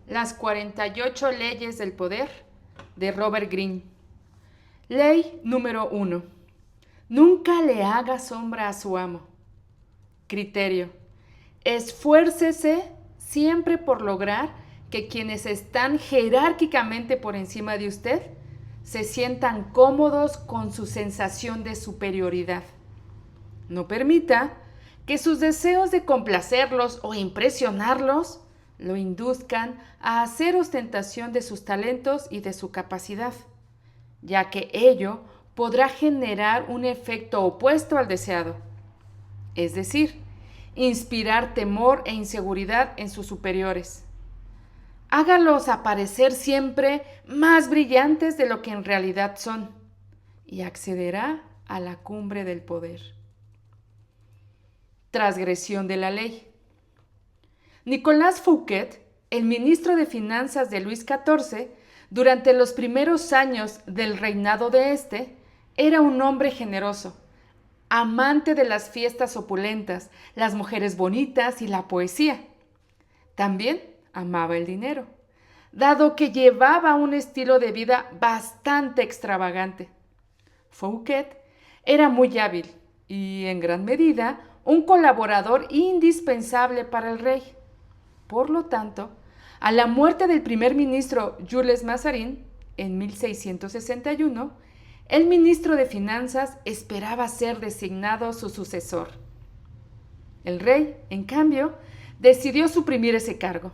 Las 48 leyes del poder de Robert Greene. Ley número 1. Nunca le haga sombra a su amo. Criterio. Esfuércese siempre por lograr que quienes están jerárquicamente por encima de usted se sientan cómodos con su sensación de superioridad. No permita que sus deseos de complacerlos o impresionarlos lo induzcan a hacer ostentación de sus talentos y de su capacidad, ya que ello podrá generar un efecto opuesto al deseado, es decir, inspirar temor e inseguridad en sus superiores. Hágalos aparecer siempre más brillantes de lo que en realidad son y accederá a la cumbre del poder. Transgresión de la ley. Nicolas Fouquet, el ministro de Finanzas de Luis XIV, durante los primeros años del reinado de este, era un hombre generoso, amante de las fiestas opulentas, las mujeres bonitas y la poesía. También amaba el dinero, dado que llevaba un estilo de vida bastante extravagante. Fouquet era muy hábil y, en gran medida, un colaborador indispensable para el rey. Por lo tanto, a la muerte del primer ministro Jules Mazarin, en 1661, el ministro de Finanzas esperaba ser designado su sucesor. El rey, en cambio, decidió suprimir ese cargo.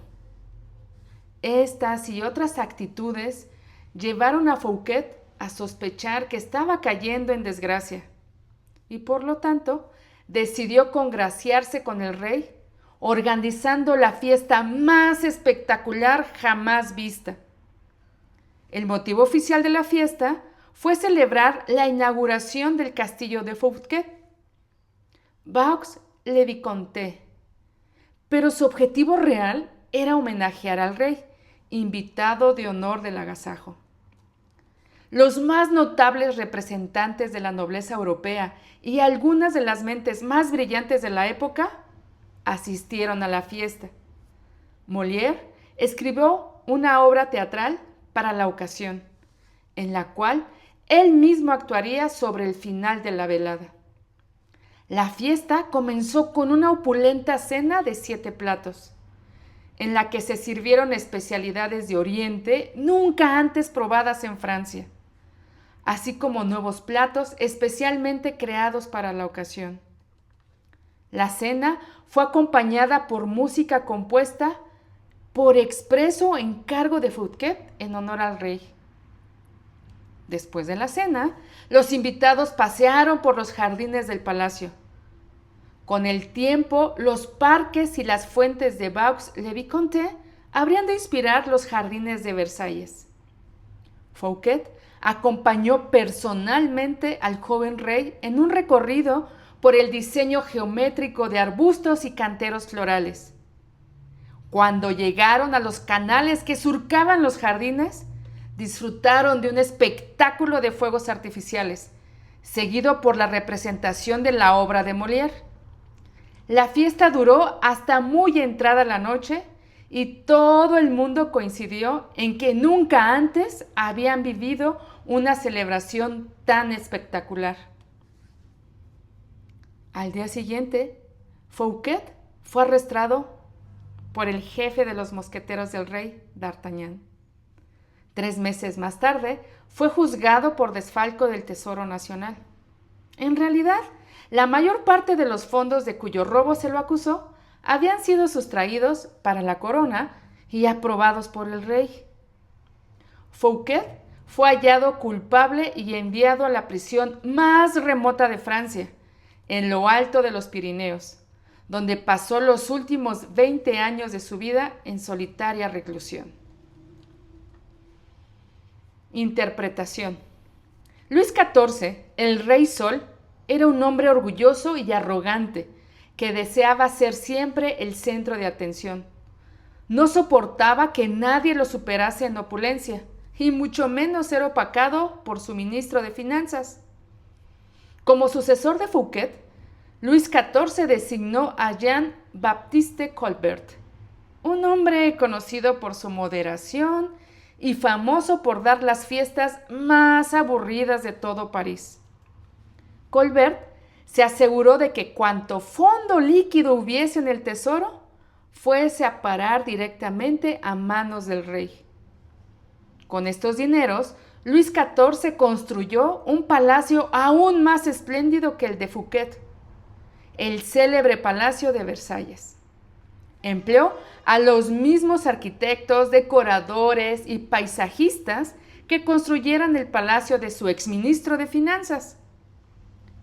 Estas y otras actitudes llevaron a Fouquet a sospechar que estaba cayendo en desgracia y, por lo tanto, decidió congraciarse con el rey, organizando la fiesta más espectacular jamás vista. El motivo oficial de la fiesta fue celebrar la inauguración del castillo de Fouquet, Vaux-le-Vicomte, pero su objetivo real era homenajear al rey, invitado de honor del agasajo. Los más notables representantes de la nobleza europea y algunas de las mentes más brillantes de la época asistieron a la fiesta. Molière escribió una obra teatral para la ocasión, en la cual él mismo actuaría sobre el final de la velada. La fiesta comenzó con una opulenta cena de 7 platos, en la que se sirvieron especialidades de Oriente nunca antes probadas en Francia, así como nuevos platos especialmente creados para la ocasión. La cena fue acompañada por música compuesta por expreso encargo de Fouquet en honor al rey. Después de la cena, los invitados pasearon por los jardines del palacio. Con el tiempo, los parques y las fuentes de Vaux-le-Vicomte habrían de inspirar los jardines de Versalles. Fouquet acompañó personalmente al joven rey en un recorrido por el diseño geométrico de arbustos y canteros florales. Cuando llegaron a los canales que surcaban los jardines, disfrutaron de un espectáculo de fuegos artificiales, seguido por la representación de la obra de Molière. La fiesta duró hasta muy entrada la noche y todo el mundo coincidió en que nunca antes habían vivido una celebración tan espectacular. Al día siguiente, Fouquet fue arrestado por el jefe de los mosqueteros del rey, D'Artagnan. 3 meses más tarde, fue juzgado por desfalco del Tesoro Nacional. En realidad, la mayor parte de los fondos de cuyo robo se lo acusó habían sido sustraídos para la corona y aprobados por el rey. Fouquet fue hallado culpable y enviado a la prisión más remota de Francia, en lo alto de los Pirineos, donde pasó los últimos 20 años de su vida en solitaria reclusión. Interpretación. Luis XIV, el Rey Sol, era un hombre orgulloso y arrogante que deseaba ser siempre el centro de atención. No soportaba que nadie lo superase en opulencia, y mucho menos ser opacado por su ministro de Finanzas. Como sucesor de Fouquet, Luis XIV designó a Jean-Baptiste Colbert, un hombre conocido por su moderación y famoso por dar las fiestas más aburridas de todo París. Colbert se aseguró de que cuanto fondo líquido hubiese en el tesoro, fuese a parar directamente a manos del rey. Con estos dineros, Luis XIV construyó un palacio aún más espléndido que el de Fouquet, el célebre Palacio de Versalles. Empleó a los mismos arquitectos, decoradores y paisajistas que construyeran el palacio de su exministro de Finanzas.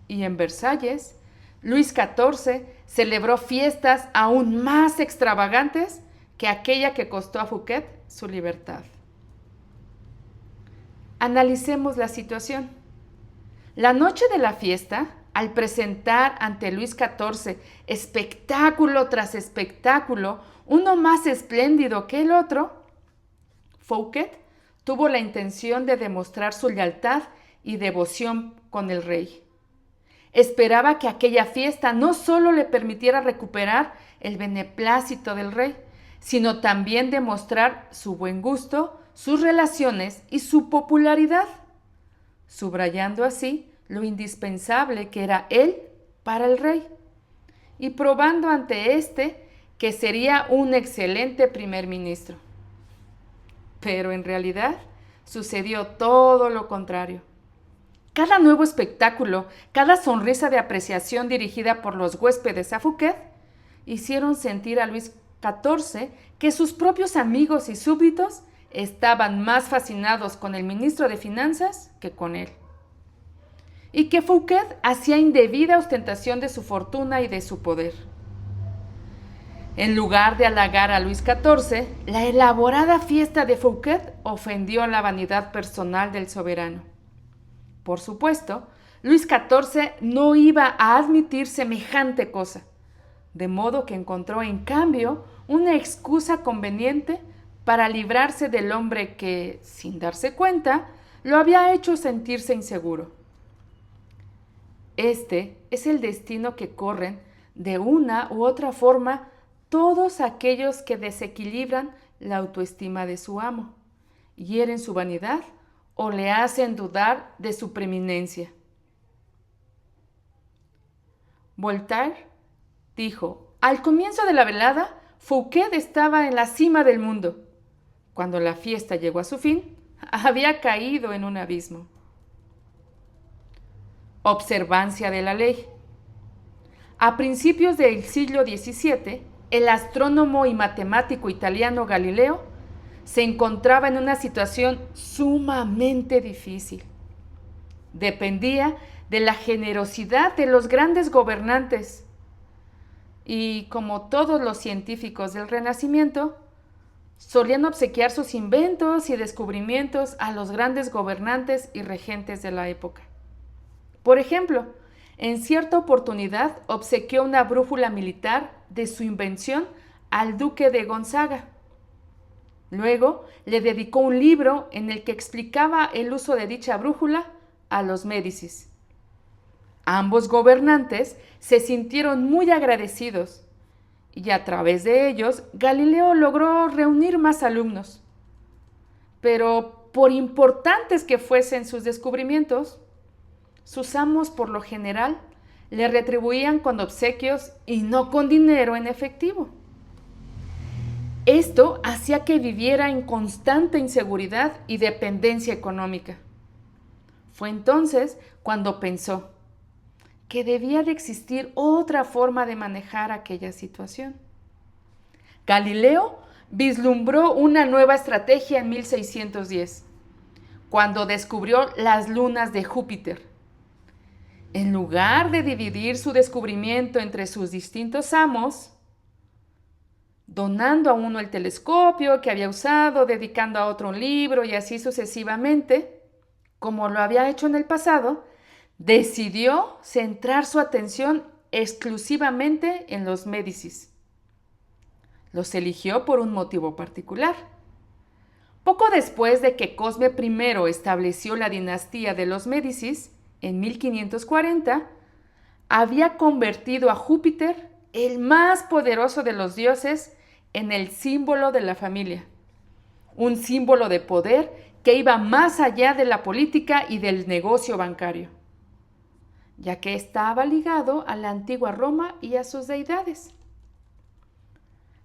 Y en Versalles, Luis XIV celebró fiestas aún más extravagantes que aquella que costó a Fouquet su libertad. Analicemos la situación. La noche de la fiesta, al presentar ante Luis XIV espectáculo tras espectáculo, uno más espléndido que el otro, Fouquet tuvo la intención de demostrar su lealtad y devoción con el rey. Esperaba que aquella fiesta no solo le permitiera recuperar el beneplácito del rey, sino también demostrar su buen gusto, sus relaciones y su popularidad, subrayando así lo indispensable que era él para el rey, y probando ante éste que sería un excelente primer ministro. Pero en realidad sucedió todo lo contrario. Cada nuevo espectáculo, cada sonrisa de apreciación dirigida por los huéspedes a Fouquet, hicieron sentir a Luis XIV que sus propios amigos y súbditos estaban más fascinados con el ministro de Finanzas que con él, y que Fouquet hacía indebida ostentación de su fortuna y de su poder. En lugar de halagar a Luis XIV, la elaborada fiesta de Fouquet ofendió la vanidad personal del soberano. Por supuesto, Luis XIV no iba a admitir semejante cosa, de modo que encontró en cambio una excusa conveniente para librarse del hombre que, sin darse cuenta, lo había hecho sentirse inseguro. Este es el destino que corren, de una u otra forma, todos aquellos que desequilibran la autoestima de su amo, hieren su vanidad o le hacen dudar de su preeminencia. Voltaire dijo: al comienzo de la velada, Fouquet estaba en la cima del mundo. Cuando la fiesta llegó a su fin, había caído en un abismo. Observancia de la ley. A principios del siglo XVII, el astrónomo y matemático italiano Galileo se encontraba en una situación sumamente difícil. Dependía de la generosidad de los grandes gobernantes y, como todos los científicos del Renacimiento, solían obsequiar sus inventos y descubrimientos a los grandes gobernantes y regentes de la época. Por ejemplo, en cierta oportunidad obsequió una brújula militar de su invención al duque de Gonzaga. Luego le dedicó un libro en el que explicaba el uso de dicha brújula a los Médicis. Ambos gobernantes se sintieron muy agradecidos y a través de ellos Galileo logró reunir más alumnos. Pero por importantes que fuesen sus descubrimientos, sus amos por lo general le retribuían con obsequios y no con dinero en efectivo. Esto hacía que viviera en constante inseguridad y dependencia económica. Fue entonces cuando pensó que debía de existir otra forma de manejar aquella situación. Galileo vislumbró una nueva estrategia en 1610, cuando descubrió las lunas de Júpiter. En lugar de dividir su descubrimiento entre sus distintos amos, donando a uno el telescopio que había usado, dedicando a otro un libro y así sucesivamente, como lo había hecho en el pasado, decidió centrar su atención exclusivamente en los Médicis. Los eligió por un motivo particular. Poco después de que Cosme I estableció la dinastía de los Médicis, en 1540, había convertido a Júpiter, el más poderoso de los dioses, en el símbolo de la familia, un símbolo de poder que iba más allá de la política y del negocio bancario, ya que estaba ligado a la antigua Roma y a sus deidades.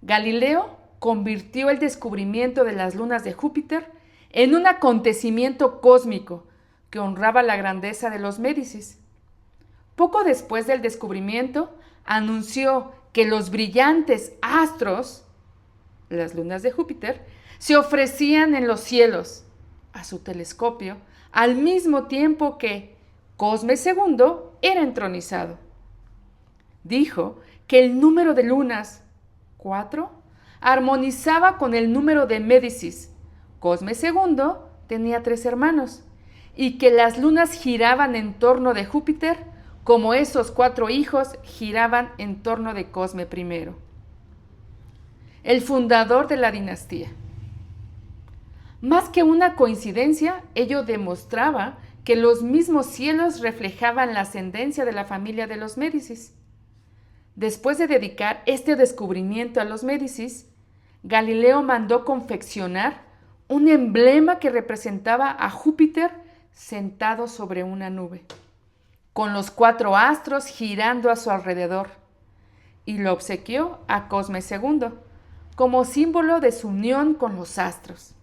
Galileo convirtió el descubrimiento de las lunas de Júpiter en un acontecimiento cósmico que honraba la grandeza de los Médicis. Poco después del descubrimiento, anunció que los brillantes astros, las lunas de Júpiter, se ofrecían en los cielos a su telescopio al mismo tiempo que Cosme II era entronizado. Dijo que el número de lunas, 4, armonizaba con el número de Médicis. Cosme II tenía 3 hermanos y que las lunas giraban en torno de Júpiter como esos 4 hijos giraban en torno de Cosme I, el fundador de la dinastía. Más que una coincidencia, ello demostraba que los mismos cielos reflejaban la ascendencia de la familia de los Médicis. Después de dedicar este descubrimiento a los Médicis, Galileo mandó confeccionar un emblema que representaba a Júpiter sentado sobre una nube, con los 4 astros girando a su alrededor, y lo obsequió a Cosme II como símbolo de su unión con los astros.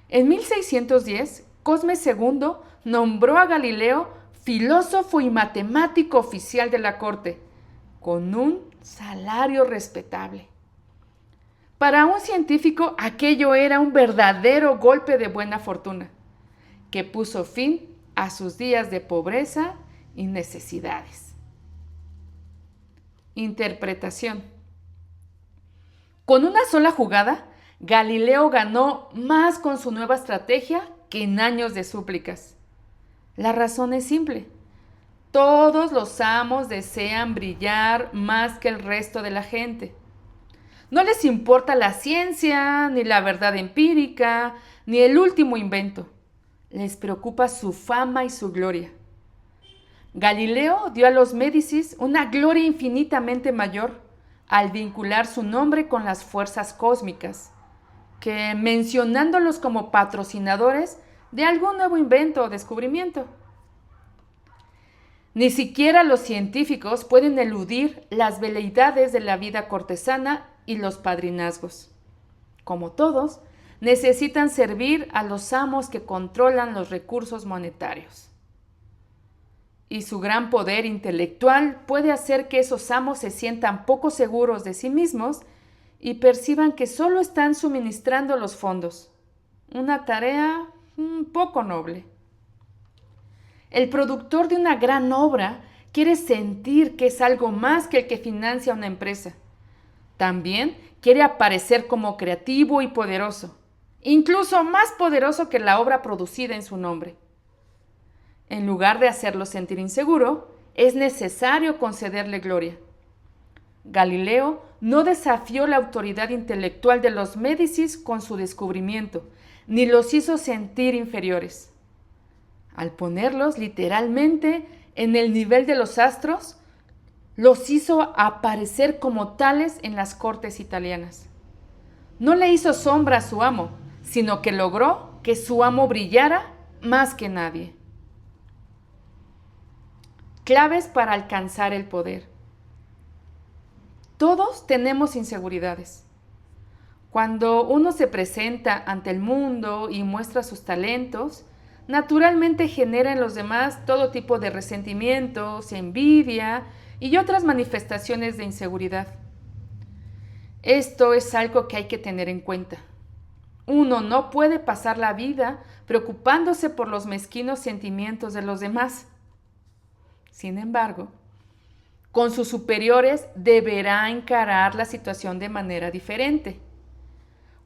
En 1610, Cosme II nombró a Galileo filósofo y matemático oficial de la corte, con un salario respetable. Para un científico, aquello era un verdadero golpe de buena fortuna, que puso fin a sus días de pobreza y necesidades. Interpretación. Con una sola jugada, Galileo ganó más con su nueva estrategia que en años de súplicas. La razón es simple. Todos los amos desean brillar más que el resto de la gente. No les importa la ciencia, ni la verdad empírica, ni el último invento. Les preocupa su fama y su gloria. Galileo dio a los Médicis una gloria infinitamente mayor al vincular su nombre con las fuerzas cósmicas, que mencionándolos como patrocinadores de algún nuevo invento o descubrimiento. Ni siquiera los científicos pueden eludir las veleidades de la vida cortesana y los padrinazgos. Como todos, necesitan servir a los amos que controlan los recursos monetarios. Y su gran poder intelectual puede hacer que esos amos se sientan poco seguros de sí mismos y perciban que solo están suministrando los fondos. Una tarea un poco noble. El productor de una gran obra quiere sentir que es algo más que el que financia una empresa. También quiere aparecer como creativo y poderoso, incluso más poderoso que la obra producida en su nombre. En lugar de hacerlo sentir inseguro, es necesario concederle gloria. Galileo no desafió la autoridad intelectual de los Médicis con su descubrimiento, ni los hizo sentir inferiores. Al ponerlos literalmente en el nivel de los astros, los hizo aparecer como tales en las cortes italianas. No le hizo sombra a su amo, sino que logró que su amo brillara más que nadie. Claves para alcanzar el poder. Todos tenemos inseguridades. Cuando uno se presenta ante el mundo y muestra sus talentos, naturalmente genera en los demás todo tipo de resentimientos, envidia y otras manifestaciones de inseguridad. Esto es algo que hay que tener en cuenta. Uno no puede pasar la vida preocupándose por los mezquinos sentimientos de los demás. Sin embargo, con sus superiores deberá encarar la situación de manera diferente.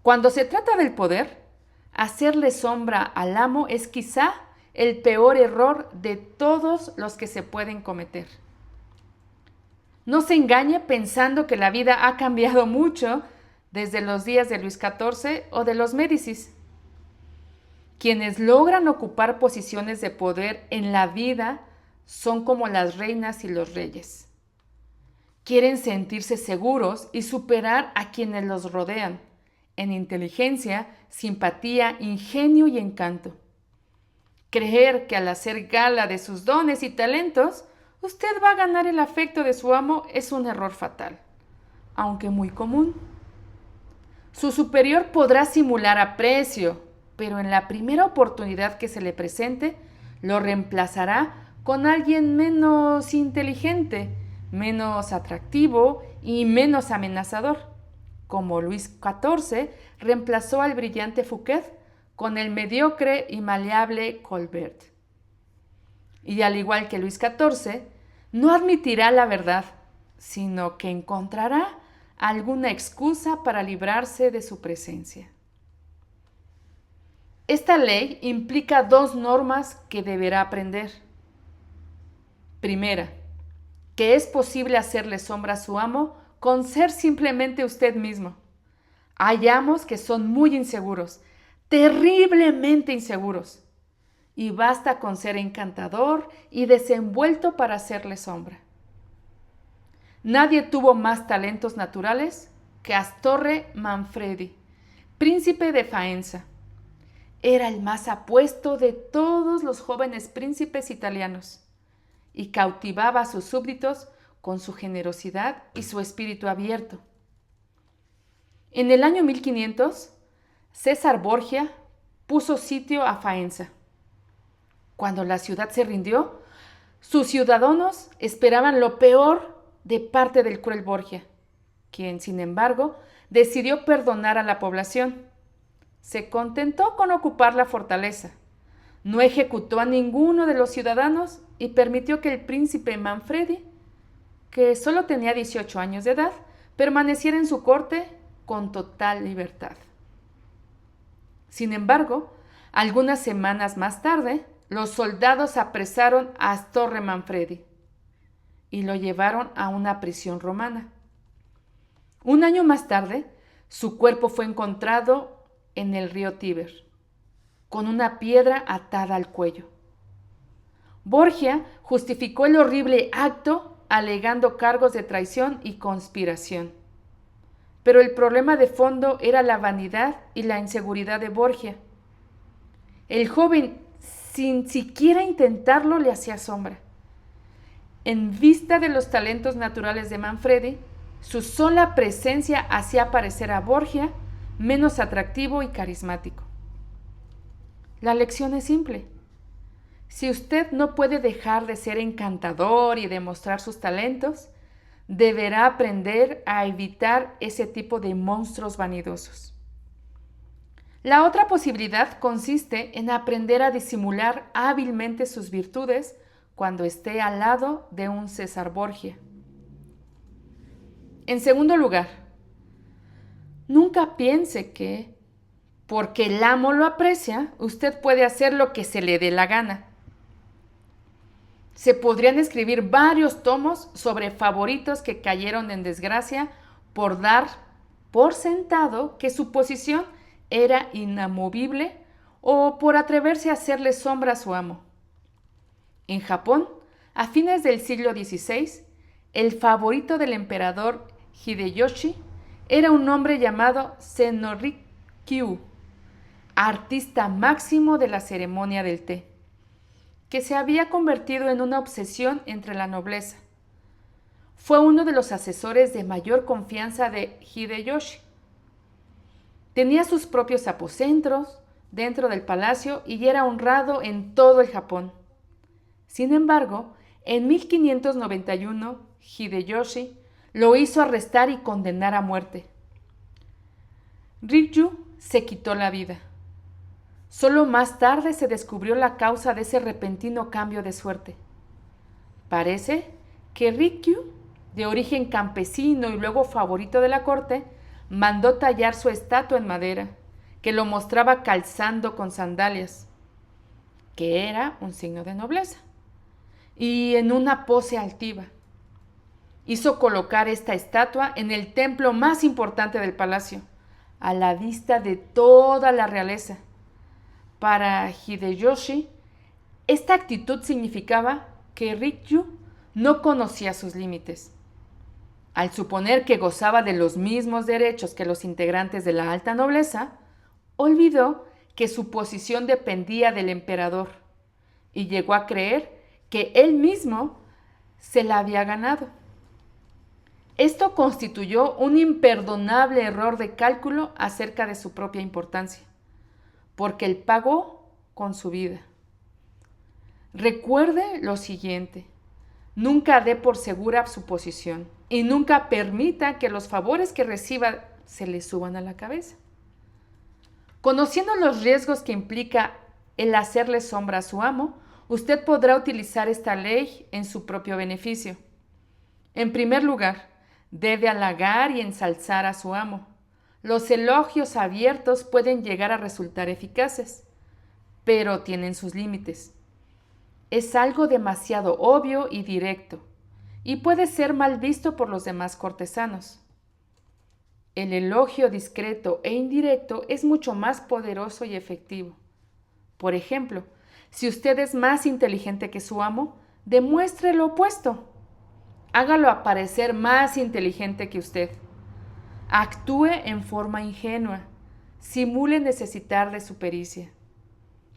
Cuando se trata del poder, hacerle sombra al amo es quizá el peor error de todos los que se pueden cometer. No se engañe pensando que la vida ha cambiado mucho desde los días de Luis XIV o de los Médicis. Quienes logran ocupar posiciones de poder en la vida son como las reinas y los reyes. Quieren sentirse seguros y superar a quienes los rodean, en inteligencia, simpatía, ingenio y encanto. Creer que al hacer gala de sus dones y talentos, usted va a ganar el afecto de su amo es un error fatal, aunque muy común. Su superior podrá simular aprecio, pero en la primera oportunidad que se le presente, lo reemplazará con alguien menos inteligente, menos atractivo y menos amenazador, como Luis XIV reemplazó al brillante Fouquet con el mediocre y maleable Colbert. Y al igual que Luis XIV, no admitirá la verdad, sino que encontrará alguna excusa para librarse de su presencia. Esta ley implica dos normas que deberá aprender. Primera, que es posible hacerle sombra a su amo con ser simplemente usted mismo. Hay amos que son muy inseguros, terriblemente inseguros, y basta con ser encantador y desenvuelto para hacerle sombra. Nadie tuvo más talentos naturales que Astorre Manfredi, príncipe de Faenza. Era el más apuesto de todos los jóvenes príncipes italianos y cautivaba a sus súbditos con su generosidad y su espíritu abierto. En el año 1500, César Borgia puso sitio a Faenza. Cuando la ciudad se rindió, sus ciudadanos esperaban lo peor de parte del cruel Borgia, quien, sin embargo, decidió perdonar a la población. Se contentó con ocupar la fortaleza, no ejecutó a ninguno de los ciudadanos y permitió que el príncipe Manfredi, que solo tenía 18 años de edad, permaneciera en su corte con total libertad. Sin embargo, algunas semanas más tarde, los soldados apresaron a Astorre Manfredi y lo llevaron a una prisión romana. Un año más tarde, su cuerpo fue encontrado en el río Tíber, con una piedra atada al cuello. Borgia justificó el horrible acto alegando cargos de traición y conspiración. Pero el problema de fondo era la vanidad y la inseguridad de Borgia. El joven, sin siquiera intentarlo, le hacía sombra. En vista de los talentos naturales de Manfredi, su sola presencia hacía parecer a Borgia menos atractivo y carismático. La lección es simple. Si usted no puede dejar de ser encantador y demostrar sus talentos, deberá aprender a evitar ese tipo de monstruos vanidosos. La otra posibilidad consiste en aprender a disimular hábilmente sus virtudes cuando esté al lado de un César Borgia. En segundo lugar, nunca piense que, porque el amo lo aprecia, usted puede hacer lo que se le dé la gana. Se podrían escribir varios tomos sobre favoritos que cayeron en desgracia por dar por sentado que su posición era inamovible o por atreverse a hacerle sombra a su amo. En Japón, a fines del siglo XVI, el favorito del emperador Hideyoshi era un hombre llamado Senorikyu, artista máximo de la ceremonia del té, que se había convertido en una obsesión entre la nobleza. Fue uno de los asesores de mayor confianza de Hideyoshi. Tenía sus propios aposentos dentro del palacio y era honrado en todo el Japón. Sin embargo, en 1591, Hideyoshi lo hizo arrestar y condenar a muerte. Rikyu se quitó la vida. Solo más tarde se descubrió la causa de ese repentino cambio de suerte. Parece que Rikyu, de origen campesino y luego favorito de la corte, mandó tallar su estatua en madera, que lo mostraba calzando con sandalias, que era un signo de nobleza, y en una pose altiva. Hizo colocar esta estatua en el templo más importante del palacio, a la vista de toda la realeza. Para Hideyoshi, esta actitud significaba que Rikyu no conocía sus límites. Al suponer que gozaba de los mismos derechos que los integrantes de la alta nobleza, olvidó que su posición dependía del emperador y llegó a creer que él mismo se la había ganado. Esto constituyó un imperdonable error de cálculo acerca de su propia importancia, porque él pagó con su vida. Recuerde lo siguiente: nunca dé por segura su posición y nunca permita que los favores que reciba se le suban a la cabeza. Conociendo los riesgos que implica el hacerle sombra a su amo, usted podrá utilizar esta ley en su propio beneficio. En primer lugar, debe halagar y ensalzar a su amo. Los elogios abiertos pueden llegar a resultar eficaces, pero tienen sus límites. Es algo demasiado obvio y directo, y puede ser mal visto por los demás cortesanos. El elogio discreto e indirecto es mucho más poderoso y efectivo. Por ejemplo, si usted es más inteligente que su amo, demuestre lo opuesto. Hágalo aparecer más inteligente que usted. Actúe en forma ingenua. Simule necesitar de su pericia.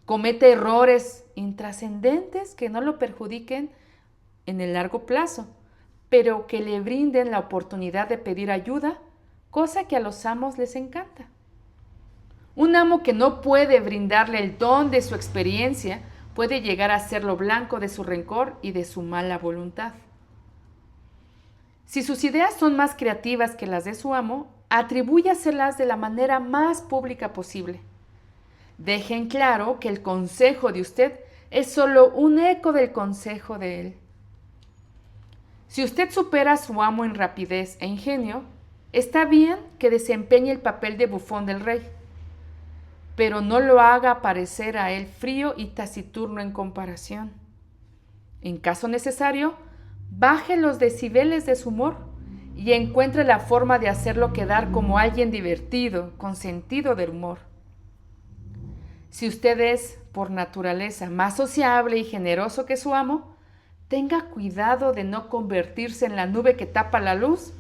Cometa errores intrascendentes que no lo perjudiquen en el largo plazo, pero que le brinden la oportunidad de pedir ayuda, cosa que a los amos les encanta. Un amo que no puede brindarle el don de su experiencia puede llegar a serlo blanco de su rencor y de su mala voluntad. Si sus ideas son más creativas que las de su amo, atribúyaselas de la manera más pública posible. Dejen claro que el consejo de usted es solo un eco del consejo de él. Si usted supera a su amo en rapidez e ingenio, está bien que desempeñe el papel de bufón del rey, pero no lo haga parecer a él frío y taciturno en comparación. En caso necesario, baje los decibeles de su humor y encuentre la forma de hacerlo quedar como alguien divertido, con sentido del humor. Si usted es, por naturaleza, más sociable y generoso que su amo, tenga cuidado de no convertirse en la nube que tapa la luz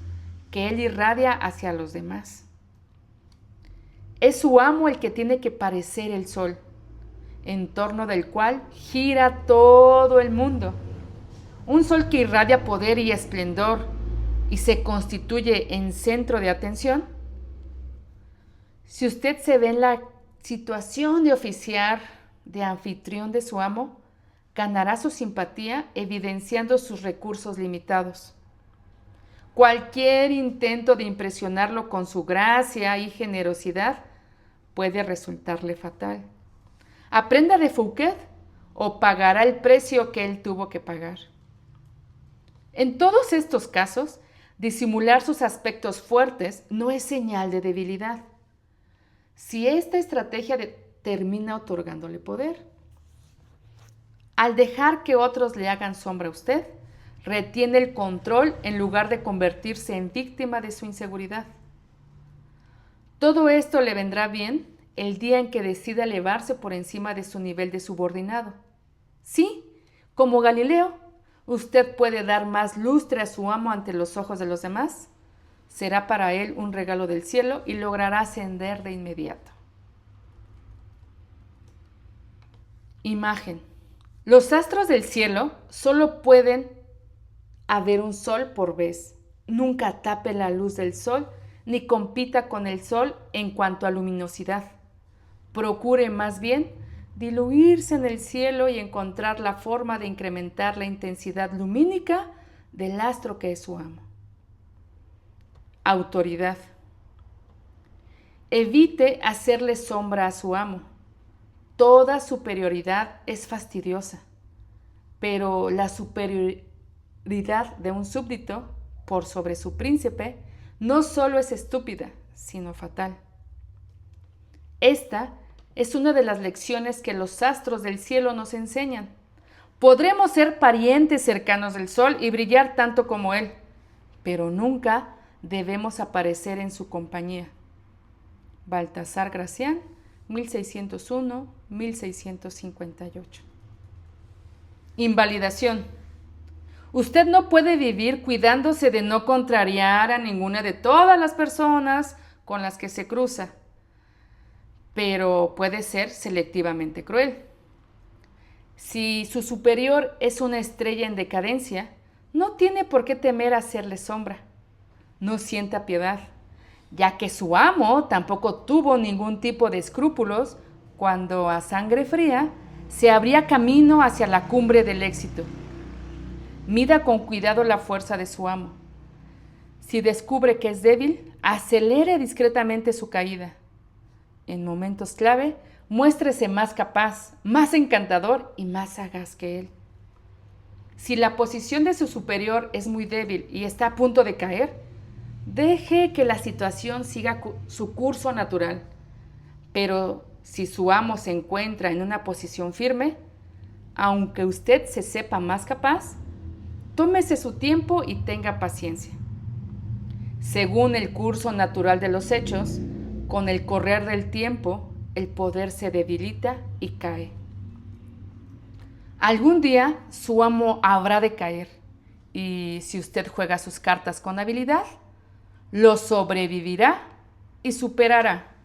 que él irradia hacia los demás. Es su amo el que tiene que parecer el sol, en torno del cual gira todo el mundo. Un sol que irradia poder y esplendor y se constituye en centro de atención. Si usted se ve en la situación de oficiar de anfitrión de su amo, ganará su simpatía evidenciando sus recursos limitados. Cualquier intento de impresionarlo con su gracia y generosidad puede resultarle fatal. Aprenda de Fouquet o pagará el precio que él tuvo que pagar. En todos estos casos, disimular sus aspectos fuertes no es señal de debilidad. Si esta estrategia termina otorgándole poder. Al dejar que otros le hagan sombra a usted, retiene el control en lugar de convertirse en víctima de su inseguridad. Todo esto le vendrá bien el día en que decida elevarse por encima de su nivel de subordinado. Sí, como Galileo, usted puede dar más lustre a su amo ante los ojos de los demás. Será para él un regalo del cielo y logrará ascender de inmediato. Imagen. Los astros del cielo solo pueden haber un sol por vez. Nunca tape la luz del sol ni compita con el sol en cuanto a luminosidad. Procure más bien diluirse en el cielo y encontrar la forma de incrementar la intensidad lumínica del astro que es su amo. Autoridad. Evite hacerle sombra a su amo. Toda superioridad es fastidiosa, pero la superioridad de un súbdito por sobre su príncipe no solo es estúpida, sino fatal. Esta es una de las lecciones que los astros del cielo nos enseñan. Podremos ser parientes cercanos del sol y brillar tanto como él, pero nunca debemos aparecer en su compañía. Baltasar Gracián, 1601-1658. Invalidación. Usted no puede vivir cuidándose de no contrariar a ninguna de todas las personas con las que se cruza, pero puede ser selectivamente cruel. Si su superior es una estrella en decadencia, no tiene por qué temer hacerle sombra. No sienta piedad, ya que su amo tampoco tuvo ningún tipo de escrúpulos cuando a sangre fría se abría camino hacia la cumbre del éxito. Mida con cuidado la fuerza de su amo. Si descubre que es débil, acelere discretamente su caída. En momentos clave, muéstrese más capaz, más encantador y más sagaz que él. Si la posición de su superior es muy débil y está a punto de caer, deje que la situación siga su curso natural. Pero si su amo se encuentra en una posición firme, aunque usted se sepa más capaz, tómese su tiempo y tenga paciencia. Según el curso natural de los hechos, con el correr del tiempo, el poder se debilita y cae. Algún día su amo habrá de caer, y si usted juega sus cartas con habilidad, lo sobrevivirá y superará.